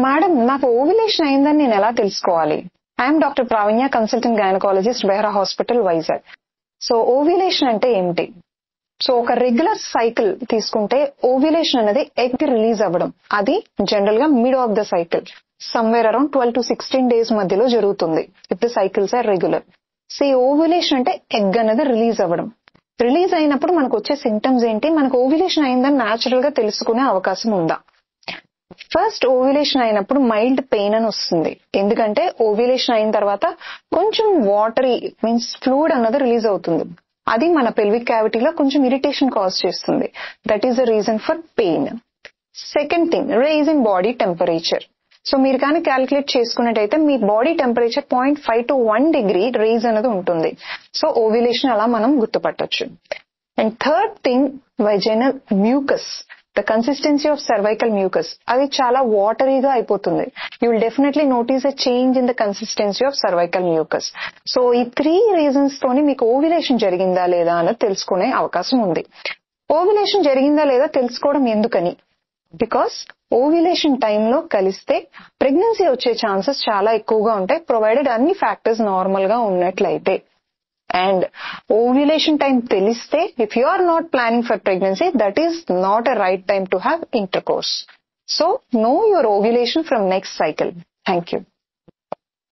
Madam, నాకు ovulation అయిందని నేను ఎలా తెలుసుకోవాలి? I'm doctor Praveenya, consultant gynaecologist, Behra hospital, Vizag. So ovulation అంటే ఏమిటి? సో ఒక రెగ్యులర్ సైకిల్ తీసుకుంటే ఓవ్యులేషన్ అనేది ఎగ్ రిలీజ్ అవ్వడం, అది జనరల్ గా mid of the cycle somewhere around 12 to 16 days మధ్యలో జరుగుతుంది if the cycles are regular. So ఈ ఓవ్యులేషన్ అంటే ఎగ్ అనేది రిలీజ్ అవ్వడం. రిలీజ్ అయినప్పుడు మనకు వచ్చే సింటమ్స్ ఏంటి, మనకు ఓవ్యులేషన్ అయిందని న్యాచురల్ గా తెలుసుకునే అవకాశం ఉందా? ఫస్ట్ ఓవ్యులేషన్ అయినప్పుడు మైల్డ్ పెయిన్ అని వస్తుంది. ఎందుకంటే ఓవ్యులేషన్ అయిన తర్వాత కొంచెం వాటరీ మీన్స్ ఫ్లూయిడ్ అన్నది రిలీజ్ అవుతుంది. అది మన పెల్విక్ క్యావిటీలో కొంచెం ఇరిటేషన్ కాజ్ చేస్తుంది. That is the reason for pain. Second thing, rise in body temperature. So మీరు కానీ క్యాలిక్యులేట్ చేసుకున్నట్టయితే మీ body temperature 0.5 to 1 degree rise అనేది ఉంటుంది. సో ఓవ్యులేషన్ అలా మనం గుర్తుపట్టొచ్చు. And third thing, vaginal mucus, the consistency of cervical mucus, అది చాలా వాటరీగా అయిపోతుంది. You will definitely notice a change in the consistency of cervical mucus. So ఈ 3 reasons తోని మీకు ఓవ్యులేషన్ జరిగిందా లేదా అన్నది తెలుసుకునే అవకాశం ఉంది. ఓవ్యులేషన్ జరిగిందా లేదా తెలుసుకోవడం ఎందుకని? బికాస్ ఓవ్యులేషన్ టైంలో కలిస్తే ప్రెగ్నెన్సీ వచ్చే ఛాన్సెస్ చాలా ఎక్కువగా ఉంటాయి, ప్రొవైడెడ్ అన్ని ఫ్యాక్టర్స్ నార్మల్ గా ఉన్నట్లయితే. And ovulation time teliste, if you are not planning for pregnancy, that is not a right time to have intercourse. So know your ovulation from next cycle. Thank you.